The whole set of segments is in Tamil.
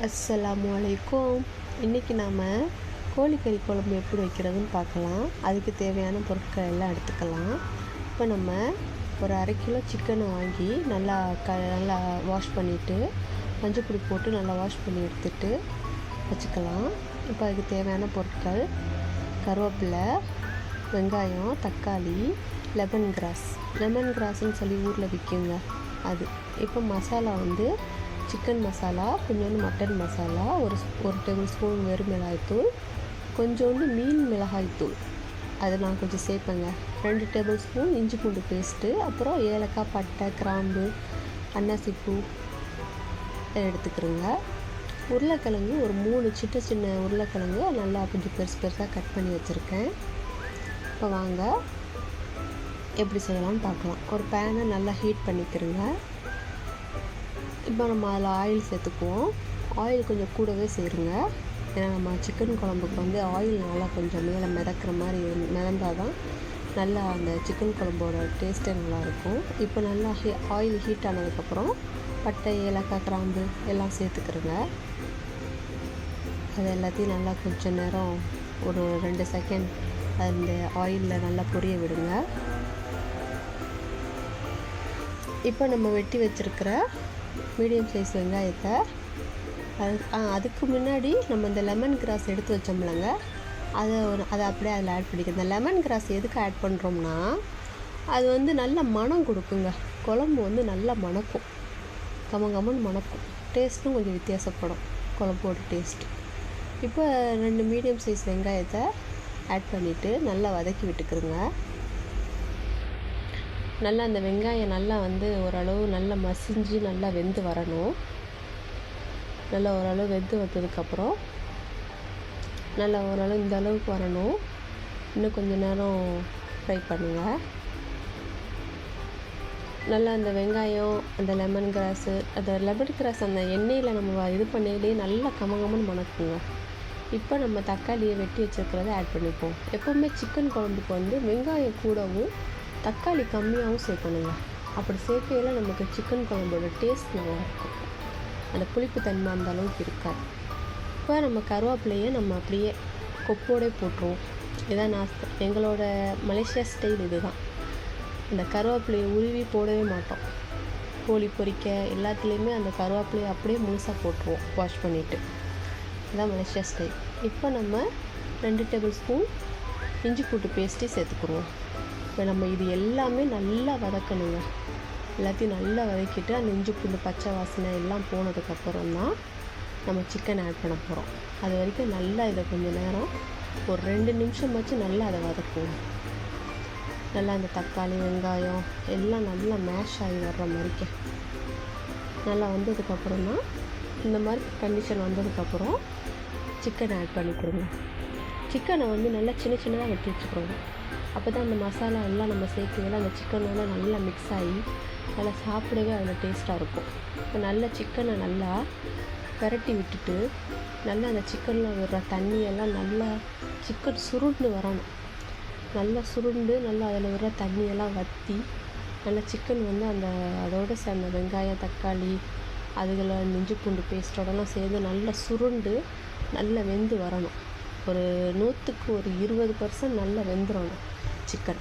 அஸ்ஸலாமு அலைக்கும். இன்றைக்கி நாம் கோழிக்கறி குழம்பு எப்படி வைக்கிறதுன்னு பார்க்கலாம். அதுக்கு தேவையான பொருட்கள் எல்லாம் எடுத்துக்கலாம். இப்போ நம்ம ஒரு 1/2 கிலோ சிக்கனை வாங்கி நல்லா வாஷ் பண்ணிவிட்டு மஞ்சள் போட்டு நல்லா வாஷ் பண்ணி எடுத்துகிட்டு வச்சுக்கலாம். இப்போ அதுக்கு தேவையான பொருட்கள் கருவேப்பிலை, வெங்காயம், தக்காளி, லெமன் கிராஸ்ன்னு சொல்லி ஊரில் விற்குங்க அது. இப்போ மசாலா சிக்கன் மசாலா, கொஞ்சோண்டு மட்டன் மசாலா, ஒரு டேபிள் ஸ்பூன் வெறும் மிளகாய்த்தூள், கொஞ்சோண்டு மீன் மிளகாய்த்தூள் அது நான் கொஞ்சம் சேர்ப்பேங்க. 2 டேபிள் ஸ்பூன் இஞ்சி பூண்டு பேஸ்ட்டு, அப்புறம் ஏலக்காய், பட்டை, கிராம்பு, அன்னாசிப்பூ எடுத்துக்கிறோங்க. உருளைக்கிழங்கு ஒரு 3 சின்ன உருளைக்கிழங்கு நல்லா கொஞ்சம் பெருசாக கட் பண்ணி வச்சுருக்கேன். இப்போ வாங்க எப்படி செய்யலாம்னு பார்க்கலாம். ஒரு பேனை நல்லா ஹீட் பண்ணிக்கிறோங்க. இப்போ நம்ம அதில் ஆயில் சேர்த்துக்குவோம். ஆயில் கொஞ்சம் கூடவே சேருங்க. ஏன்னா நம்ம சிக்கன் குழம்புக்கு ஆயில் நல்லா கொஞ்சம் மேலே மிதக்கிற மாதிரி மிதந்தால் தான் நல்லா அந்த சிக்கன் குழம்போட டேஸ்ட்டே நல்லாயிருக்கும். இப்போ நல்லா ஆயில் ஹீட் ஆனதுக்கப்புறம் பட்டை, ஏலக்காய், கிராம்பு எல்லாம் சேர்த்துக்கிறோங்க. அது எல்லாத்தையும் நல்லா கொஞ்சம் நேரம் ஒரு 2 செகண்ட் அந்த ஆயிலில் நல்லா பொரிய விடுங்க. இப்போ நம்ம வெட்டி வச்சுருக்கிற மீடியம் சைஸ் வெங்காயத்தை அதுக்கு முன்னாடி நம்ம இந்த லெமன் கிராஸ் எடுத்து வச்சோம்லங்க, அதை அப்படியே அதில் ஆட் பண்ணிக்கிறோம். இந்த லெமன் கிராஸ் எதுக்கு ஆட் பண்ணுறோம்னா அது நல்ல மணம் கொடுக்குங்க. குழம்பு நல்லா மணக்கும், கமன்னு மணக்கும். டேஸ்ட்டும் கொஞ்சம் வித்தியாசப்படும் குழம்போட டேஸ்ட்டு. இப்போ 2 மீடியம் சைஸ் வெங்காயத்தை ஆட் பண்ணிவிட்டு நல்லா வதக்கி விட்டுக்கிறோங்க. நல்லா அந்த வெங்காயம் நல்லா ஓரளவு நல்லா மசிஞ்சு நல்லா வெந்து வரணும். நல்லா ஓரளவு வெந்து வந்ததுக்கப்புறம் நல்லா ஓரளவு இந்த அளவுக்கு வரணும். இன்னும் கொஞ்சம் நேரம் ஃப்ரை பண்ணுங்கள். நல்லா அந்த வெங்காயம், அந்த லெமன் கிராஸ் அந்த எண்ணெயில் நம்ம இது பண்ணிலே நல்லா கமன்னு மணக்குங்க. இப்போ நம்ம தக்காளியை வெட்டி வச்சுருக்கிறத ஆட் பண்ணிப்போம். எப்போவுமே சிக்கன் குழம்புக்கு வெங்காயம் கூடவும் தக்காளி கம்மியாகவும் சேர்க்கணுங்க. அப்படி சேர்க்கையில் நமக்கு சிக்கன் குழம்போட டேஸ்ட் நல்லாயிருக்கும். அந்த புளிப்பு தன்மை அந்த அளவுக்கு இருக்காது. இப்போ நம்ம கருவேப்பிலையை நம்ம அப்படியே கொப்போடே போட்டுருவோம். இதான் எங்களோட மலேசியா ஸ்டைல் இதுதான். இந்த கருவேப்பிலையை உருவி போடவே மாட்டோம். கோழி பொரிக்க எல்லாத்துலேயுமே அந்த கருவேப்பிலையை அப்படியே முழுசாக போட்டுருவோம் வாஷ் பண்ணிவிட்டு. இதுதான் மலேசியா ஸ்டைல். இப்போ நம்ம 2 டேபிள் ஸ்பூன் இஞ்சி பூண்டு பேஸ்ட்டே சேர்த்துக்குருவோம். இப்போ நம்ம இது எல்லாமே நல்லா வதக்கணுங்க. எல்லாத்தையும் நல்லா வதக்கிட்டு அந்த இஞ்சி பூண்டு பச்சை வாசனை எல்லாம் போனதுக்கப்புறம் தான் நம்ம சிக்கன் ஆட் பண்ண போகிறோம். அது வரைக்கும் நல்லா இதை கொஞ்சம் நேரம் ஒரு 2 நிமிஷமாச்சும் நல்லா அதை வதக்குவோம். நல்லா அந்த தக்காளி, வெங்காயம் எல்லாம் நல்லா மேஷ் ஆகி வர்ற மாதிரிக்க நல்லா வந்ததுக்கப்புறம் தான் இந்த மாதிரி கண்டிஷன் வந்ததுக்கப்புறம் சிக்கன் ஆட் பண்ணிக்கிறோங்க. சிக்கனை நல்லா சின்னதாக வெட்டி வச்சுக்கிறோங்க. அப்போ தான் அந்த மசாலா எல்லாம் நம்ம சேர்க்கையில அந்த சிக்கனோட நல்லா மிக்ஸ் ஆகி நல்லா சாப்பிடவே அதில் டேஸ்ட்டாக இருக்கும். இப்போ நல்லா சிக்கனை நல்லா பெரட்டி விட்டுட்டு நல்லா அந்த சிக்கனில் விடுற தண்ணியெல்லாம் நல்லா சிக்கன் சுருண்டு வரணும். நல்லா சுருண்டு நல்லா அதில் விடுற தண்ணியெல்லாம் வற்றி நல்லா சிக்கன் அந்த அதோடு சேர்ந்த வெங்காயம், தக்காளி அதுகளை இஞ்சி பூண்டு பேஸ்ட்டோடலாம் சேர்ந்து நல்லா சுருண்டு நல்லா வெந்து வரணும். ஒரு 100க்கு ஒரு 20% நல்லா வெந்துடணும் சிக்கன்.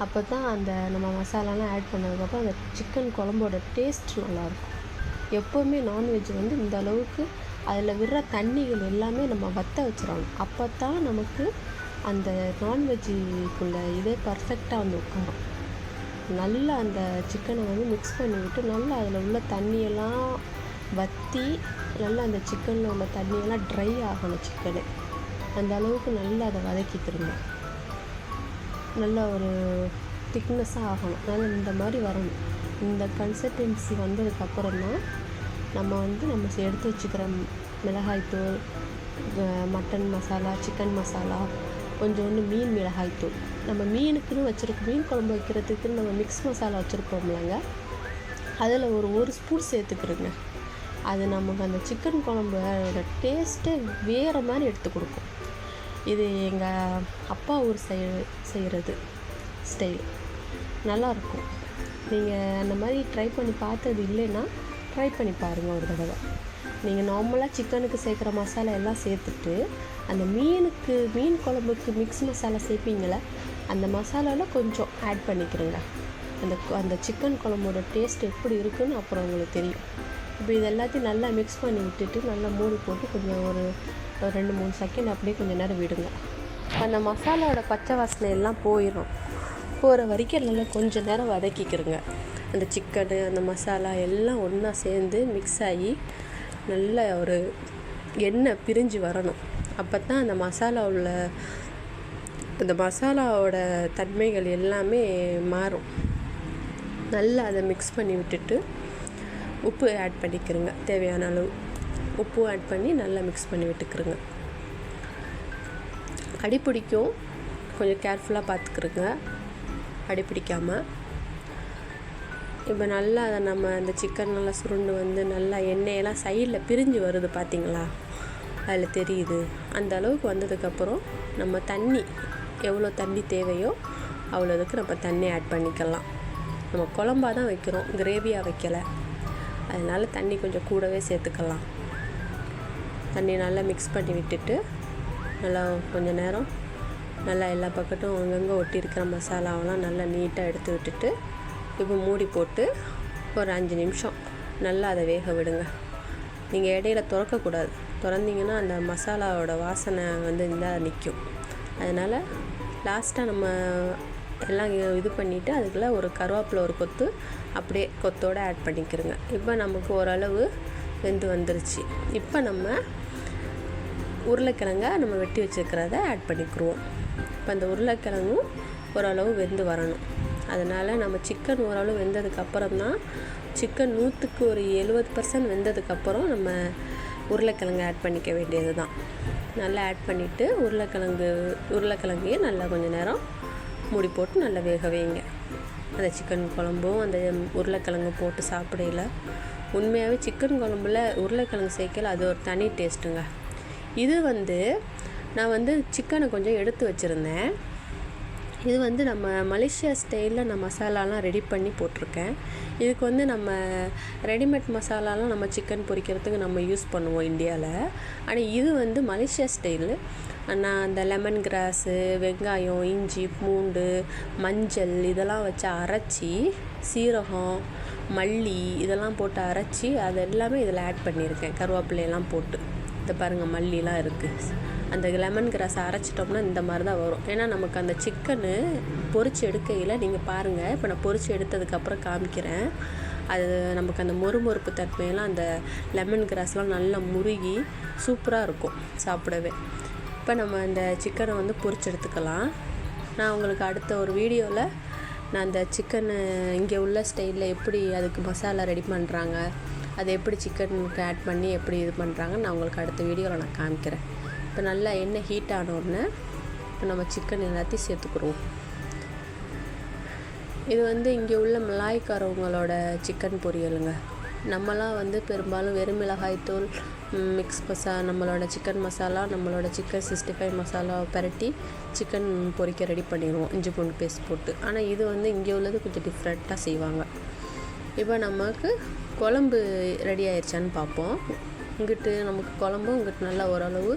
அப்போ தான் அந்த நம்ம மசாலாலாம் ஆட் பண்ணதுக்கப்புறம் அந்த சிக்கன் குழம்போட டேஸ்ட் நல்லாயிருக்கும். எப்போவுமே நான்வெஜ் இந்த அளவுக்கு அதில் விடுற தண்ணிகள் எல்லாமே நம்ம வற்ற வச்சிடணும். அப்போ தான் நமக்கு அந்த நான்வெஜ்ஜுக்குள்ளே இதே பர்ஃபெக்டாக உட்காரும். நல்லா அந்த சிக்கனை மிக்ஸ் பண்ணிவிட்டு நல்லா அதில் உள்ள தண்ணியெல்லாம் வற்றி நல்லா அந்த சிக்கனில் உள்ள தண்ணியெல்லாம் ட்ரை ஆகணும். சிக்கனு அந்த அளவுக்கு நல்லா அதை வதக்கிக்கிறோங்க. நல்லா ஒரு திக்னஸ்ஸாக ஆகணும். அதனால் இந்த மாதிரி வரணும். இந்த கன்சிஸ்டன்சி வந்ததுக்கப்புறம் தான் நம்ம நம்ம எடுத்து வச்சுக்கிற மிளகாய்த்தூள், மட்டன் மசாலா, சிக்கன் மசாலா, கொஞ்சோண்டு மீன் மிளகாய்த்தூள், நம்ம மீனுக்குன்னு வச்சுருக்கோம். மீன் குழம்பு வைக்கிறதுக்குன்னு நம்ம மிக்ஸ் மசாலா வச்சுருப்போம்லங்க, அதில் ஒரு ஸ்பூன் சேர்த்துக்கிறோங்க. அது நமக்கு அந்த சிக்கன் குழம்போட டேஸ்ட்டே வேறு மாதிரி எடுத்து கொடுக்கும். இது எங்கள் அப்பா ஊர் செய்கிறது ஸ்டைல் நல்லாயிருக்கும். நீங்கள் அந்த மாதிரி ட்ரை பண்ணி பார்த்தது இல்லைன்னா ட்ரை பண்ணி பாருங்கள் ஒரு தடவை. நீங்கள் நார்மலாக சிக்கனுக்கு சேர்க்குற மசாலா எல்லாம் சேர்த்துட்டு அந்த மீன் குழம்புக்கு மிக்ஸ் மசாலா சேர்ப்பீங்களே, அந்த மசாலாவில் கொஞ்சம் ஆட் பண்ணிக்கிறேங்க. அந்த சிக்கன் குழம்போட டேஸ்ட் எப்படி இருக்குன்னு அப்புறம் உங்களுக்கு தெரியும். இப்போ இது எல்லாத்தையும் நல்லா மிக்ஸ் பண்ணி விட்டுட்டு நல்லா மூடி போட்டு கொஞ்சம் ஒரு 2-3 செகண்ட் அப்படியே கொஞ்சம் நேரம் விடுங்க. அந்த மசாலாவோட பச்சை வாசனை எல்லாம் போகிற வரைக்கும் நல்லா கொஞ்சம் நேரம் வதக்கிக்கிறங்க. அந்த சிக்கனு அந்த மசாலா எல்லாம் ஒன்றா சேர்ந்து மிக்ஸ் ஆகி நல்ல ஒரு எண்ணெய் பிரிஞ்சு வரணும். அப்போ தான் அந்த மசாலாவோட தன்மைகள் எல்லாமே மாறும். நல்லா அதை மிக்ஸ் பண்ணி விட்டுட்டு உப்பு ஆட் பண்ணிக்கிறங்க. தேவையான அளவு உப்பு ஆட் பண்ணி நல்லா மிக்ஸ் பண்ணி விட்டுக்கிறங்க. அடி பிடிக்கும், கொஞ்சம் கேர்ஃபுல்லாக பார்த்துக்கிறங்க அடி பிடிக்காமல். இப்போ நல்லா அதை நம்ம அந்த சிக்கன் நல்லா சுருண்டு வந்து நல்லா எண்ணெயெல்லாம் சைடில் பிரிஞ்சு வருது பார்த்தீங்களா, அதில் தெரியுது. அந்த அளவுக்கு வந்ததுக்கப்புறம் நம்ம தண்ணி எவ்வளோ தண்ணி தேவையோ அவ்வளோதுக்கு நம்ம தண்ணி ஆட் பண்ணிக்கலாம். நம்ம குழம்பாக தான் வைக்கிறோம், கிரேவியாக வைக்கலை, அதனால் தண்ணி கொஞ்சம் கூடவே சேர்த்துக்கலாம். தண்ணி நல்லா மிக்ஸ் பண்ணி விட்டுட்டு நல்லா கொஞ்சம் நேரம் நல்லா எல்லா பக்கட்டும் அங்கங்கே ஒட்டி இருக்கிற மசாலாவெல்லாம் நல்லா நீட்டாக எடுத்து விட்டுட்டு இப்போ மூடி போட்டு ஒரு 5 நிமிஷம் நல்லா அதை வேக விடுங்க. நீங்கள் இடையில திறக்கக்கூடாது, திறந்தீங்கன்னா அந்த மசாலாவோட வாசனை வந்து இருந்தால் நிற்கும். அதனால் லாஸ்ட்டாக நம்ம எல்லாம் இது பண்ணிவிட்டு அதுக்குள்ளே ஒரு கருவேப்பிலை ஒரு கொத்து அப்படியே கொத்தோடு ஆட் பண்ணிக்கிறோங்க. இப்போ நமக்கு ஓரளவு வெந்து வந்துருச்சு. இப்போ நம்ம உருளைக்கிழங்கை நம்ம வெட்டி வச்சுருக்கிறத ஆட் பண்ணிக்கிடுவோம். இப்போ அந்த உருளைக்கிழங்கும் ஓரளவு வெந்து வரணும். அதனால் நம்ம சிக்கன் ஓரளவு வெந்ததுக்கப்புறம் தான், சிக்கன் 100க்கு ஒரு 70% வெந்ததுக்கப்புறம் நம்ம உருளைக்கிழங்கு ஆட் பண்ணிக்க வேண்டியது தான். நல்லா ஆட் பண்ணிவிட்டு உருளைக்கிழங்கையும் நல்லா கொஞ்சம் நேரம் மூடி போட்டு நல்லா வேக வைங்க. அந்த சிக்கன் குழம்பும் அந்த உருளைக்கிழங்கு போட்டு சாப்பிடையில உண்மையாகவே சிக்கன் குழம்புல உருளைக்கிழங்கு சேர்க்கல அது ஒரு தனி டேஸ்ட்டுங்க. இது நான் சிக்கனை கொஞ்சம் எடுத்து வச்சுருந்தேன். இது நம்ம மலேசியா ஸ்டைலில் நான் மசாலாலாம் ரெடி பண்ணி போட்டிருக்கேன். இதுக்கு நம்ம ரெடிமேட் மசாலாலாம் நம்ம சிக்கன் பொரிக்கிறதுக்கு நம்ம யூஸ் பண்ணுவோம் இந்தியாவில். ஆனால் இது மலேசியா ஸ்டைலு. நான் அந்த லெமன் கிராஸு, வெங்காயம், இஞ்சி, பூண்டு, மஞ்சள் இதெல்லாம் வச்சு அரைச்சி, சீரகம், மல்லி இதெல்லாம் போட்டு அரைச்சி அது எல்லாமே இதில் ஆட் பண்ணியிருக்கேன். கருவேப்பிலையெல்லாம் போட்டு இதை பாருங்கள், மல்லிலாம் இருக்குது. அந்த லெமன் கிராஸை அரைச்சிட்டோம்னா இந்த மாதிரி தான் வரும். ஏன்னா நமக்கு அந்த சிக்கனு பொரிச்சு எடுக்கையில் நீங்கள் பாருங்கள், இப்போ நான் பொரிச்சு எடுத்ததுக்கப்புறம் காமிக்கிறேன். அது நமக்கு அந்த மொறுமொறுப்பு தன்மையெல்லாம் அந்த லெமன் கிராஸ்லாம் நல்லா முருகி சூப்பராக இருக்கும் சாப்பிடவே. இப்போ நம்ம அந்த சிக்கனை பொரிச்சு எடுத்துக்கலாம். நான் உங்களுக்கு அடுத்த ஒரு வீடியோவில் நான் அந்த சிக்கனு இங்கே உள்ள ஸ்டைலில் எப்படி அதுக்கு மசாலா ரெடி பண்ணுறாங்க, அதை எப்படி சிக்கனுக்கு ஆட் பண்ணி எப்படி இது பண்ணுறாங்கன்னு நான் உங்களுக்கு அடுத்த வீடியோவில் நான் காமிக்கிறேன். இப்போ நல்லா எண்ணெய் ஹீட் ஆன உடனே இப்போ நம்ம சிக்கன் எல்லாத்தையும் சேர்த்துக்குருவோம். இது இங்கே உள்ள மலாய்க்காரவங்களோட சிக்கன் பொரியலுங்க. நம்மலாம் பெரும்பாலும் வெறும் மிளகாய்த்தூள், மிக்ஸ் நம்மளோட சிக்கன் மசாலா, நம்மளோட சிக்கன் 65 மசாலா பரட்டி சிக்கன் பொரிக்க ரெடி பண்ணிடுவோம் இஞ்சி பூண்டு பேஸ்ட் போட்டு. ஆனால் இது இங்கே உள்ளது கொஞ்சம் டிஃப்ரெண்ட்டாக செய்வாங்க. இப்போ நமக்கு குழம்பு ரெடி ஆயிடுச்சான்னு பார்ப்போம். இங்கிட்டு நமக்கு குழம்பும் இங்கிட்டு நல்லா ஓரளவு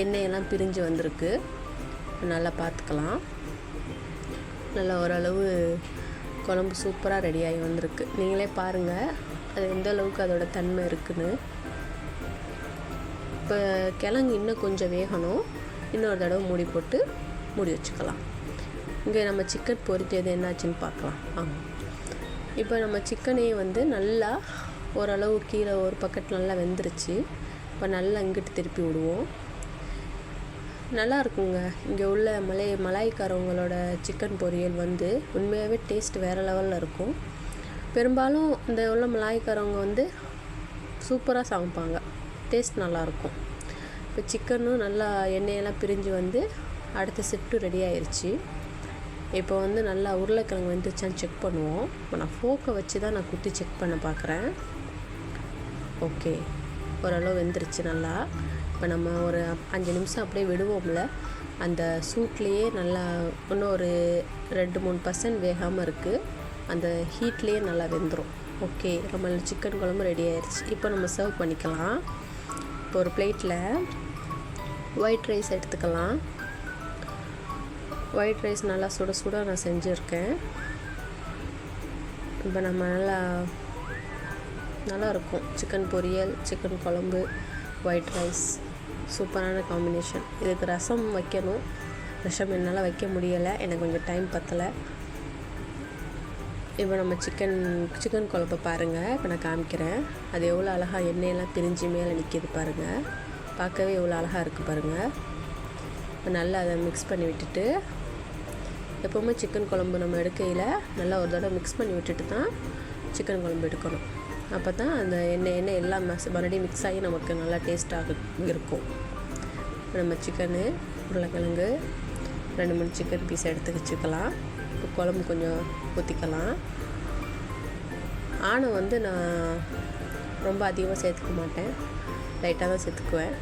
எண்ணெயெல்லாம் பிரிஞ்சு வந்திருக்கு. நல்லா பார்த்துக்கலாம். நல்லா ஓரளவு குழம்பு சூப்பராக ரெடியாகி வந்திருக்கு. நீங்களே பாருங்கள் அது எந்த அளவுக்கு அதோட தன்மை இருக்குன்னு. இப்போ கிழங்கு இன்னும் கொஞ்சம் வேகணும். இன்னொரு தடவை மூடி வச்சுக்கலாம். இங்கே நம்ம சிக்கன் பொரிச்சது என்னாச்சுன்னு பார்க்கலாம். இப்போ நம்ம சிக்கனையும் நல்லா ஓரளவு கீழே ஒரு பக்கெட் நல்லா வெந்துருச்சு. இப்போ நல்லா இங்கிட்டு திருப்பி விடுவோம். நல்லா இருக்குங்க. இங்கே உள்ள மலாய்க்காரவங்களோட சிக்கன் பொரியல் உண்மையாகவே டேஸ்ட் வேறு லெவலில் இருக்கும். பெரும்பாலும் இந்த உள்ள மலாய்க்காரவங்க சூப்பராக சமைப்பாங்க, டேஸ்ட் நல்லாயிருக்கும். இப்போ சிக்கனும் நல்லா எண்ணெயெல்லாம் பிரிஞ்சு அடுத்த செட்டு ரெடி ஆயிடுச்சு. இப்போ நல்லா உருளைக்கிழங்கு வந்துருச்சான்னு செக் பண்ணுவோம். இப்போ நான் ஃபோக்கை வச்சு தான் நான் குத்தி செக் பண்ண பார்க்குறேன். ஓகே, ஓரளவு வெந்துருச்சு நல்லா. இப்போ நம்ம ஒரு 5 நிமிஷம் அப்படியே விடுவோம்ல, அந்த சூட்லேயே நல்லா இன்னும் ஒரு 2-3% வேகாமல் இருக்குது. அந்த ஹீட்லேயே நல்லா வெந்துடும். ஓகே, நம்ம சிக்கன் குழம்பு ரெடி ஆயிடுச்சு. இப்போ நம்ம சர்வ் பண்ணிக்கலாம். இப்போ ஒரு பிளேட்டில் ஒயிட் ரைஸ் எடுத்துக்கலாம். ஒயிட் ரைஸ் நல்லா சுட சுட நான் செஞ்சுருக்கேன். இப்போ நம்ம நல்லா இருக்கும். சிக்கன் பொரியல், சிக்கன் குழம்பு, ஒயிட் ரைஸ், சூப்பரான காம்பினேஷன். இதுக்கு ரசம் வைக்கணும். ரசம் என்னால் வைக்க முடியலை, எனக்கு கொஞ்சம் டைம் பத்தலை. இப்போ நம்ம சிக்கன் குழம்பை பாருங்கள். இப்போ நான் காமிக்கிறேன். அது எவ்வளோ அழகாக எண்ணெயெல்லாம் பிரிஞ்சு மேலே நிற்கிது பாருங்கள். பார்க்கவே எவ்வளோ அழகாக இருக்குது பாருங்கள். நல்லா அதை மிக்ஸ் பண்ணி விட்டுட்டு, எப்போவுமே சிக்கன் குழம்பு நம்ம எடுக்கையில் நல்லா ஒரு தடவை மிக்ஸ் பண்ணி விட்டுட்டு தான் சிக்கன் குழம்பு எடுக்கணும். அப்போ தான் அந்த எண்ணெய் எல்லாம் மறுபடியும் மிக்ஸ் ஆகி நமக்கு நல்லா டேஸ்ட்டாக இருக்கும். நம்ம சிக்கனு, உருளைக்கிழங்கு, 2-3 சிக்கன் பீஸ் எடுத்து வச்சுக்கலாம். இப்போ குழம்பு கொஞ்சம் ஊற்றிக்கலாம். ஆணை நான் ரொம்ப அதிகமாக சேர்த்துக்க மாட்டேன், லைட்டாக தான் சேர்த்துக்குவேன்.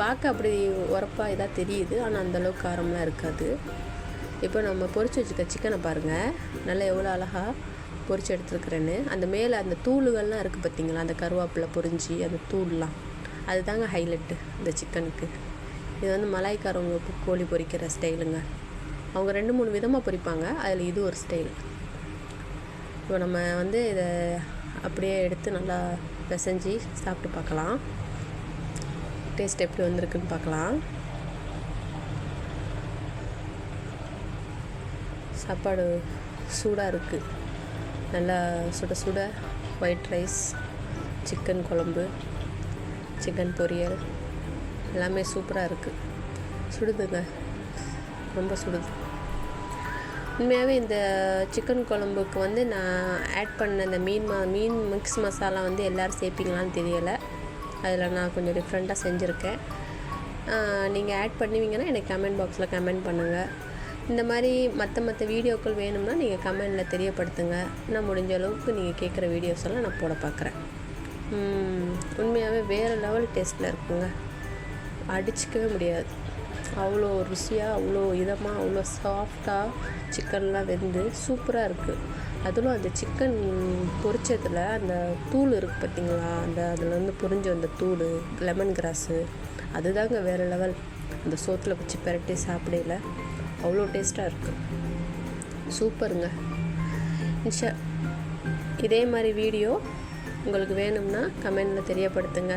பார்க்க அப்படி உரப்பாக இதாக தெரியுது, ஆனால் அந்தளவுக்கு காரம்லாம் இருக்காது. இப்போ நம்ம பொரிச்சு வச்சுக்க சிக்கனை பாருங்கள், நல்லா எவ்வளோ அழகாக பொரிச்சு எடுத்துருக்குறேன்னு. அந்த மேலே அந்த தூளுகள்லாம் இருக்குது பார்த்திங்களா, அந்த கருவேப்பிலை பொரிஞ்சு அந்த தூள்லாம், அதுதாங்க ஹைலைட்டு இந்த சிக்கனுக்கு. இது மலாய்க்காரவங்க கோழி பொரிக்கிற ஸ்டைலுங்க. அவங்க 2-3 விதமாக பொரிப்பாங்க, அதில் இது ஒரு ஸ்டைல். இப்போ நம்ம இதை அப்படியே எடுத்து நல்லா பிசைஞ்சு சாப்பிட்டு பார்க்கலாம். டேஸ்ட் எப்படி வந்திருக்குன்னு பார்க்கலாம். சாப்பாடு சூடாக இருக்குது. நல்லா சுட சுட ஒயிட் ரைஸ், சிக்கன் குழம்பு, சிக்கன் பொரியல் எல்லாமே சூப்பராக இருக்குது. சுடுதுங்க, ரொம்ப சுடுது. உண்மையாகவே இந்த சிக்கன் குழம்புக்கு நான் ஆட் பண்ண இந்த மீன் மிக்ஸ் மசாலா எல்லோரும் சேர்ப்பீங்களான்னு தெரியலை. அதில் நான் கொஞ்சம் டிஃப்ரெண்ட்டாக செஞ்சுருக்கேன். நீங்கள் ஆட் பண்ணுவீங்கன்னா எனக்கு கமெண்ட் பாக்ஸில் கமெண்ட் பண்ணுங்கள். இந்த மாதிரி மற்ற வீடியோக்கள் வேணும்னா நீங்கள் கமெண்டில் தெரியப்படுத்துங்க. நான் முடிஞ்ச அளவுக்கு நீங்கள் கேட்குற வீடியோஸ் எல்லாம் நான் போட பார்க்குறேன். உண்மையாகவே வேறு லெவல் டேஸ்ட்டில் இருக்குங்க, அடிச்சிக்கவே முடியாது. அவ்வளோ ருசியாக, அவ்வளோ இதமாக, அவ்வளோ சாஃப்டாக சிக்கன்லாம் வெந்து சூப்பராக இருக்குது. அதிலும் அந்த சிக்கன் பொரிச்சதில் அந்த தூள் இருக்குது பார்த்திங்களா, அதில் பொரிஞ்ச அந்த தூள், லெமன் கிராஸு, அதுதாங்க வேறு லெவல். அந்த சோத்தில் வச்சு பெரட்டி சாப்பிடல அவ்வளோ டேஸ்ட்டாக இருக்குது. சூப்பருங்க. இதே மாதிரி வீடியோ உங்களுக்கு வேணும்னா கமெண்டில் தெரியப்படுத்துங்க.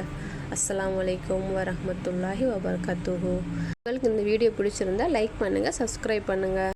அஸ்ஸலாமு அலைக்கும் வரஹ்மத்துல்லாஹி வபரகாத்துஹு. உங்களுக்கு இந்த வீடியோ பிடிச்சிருந்தா லைக் பண்ணுங்கள், சப்ஸ்கிரைப் பண்ணுங்கள்.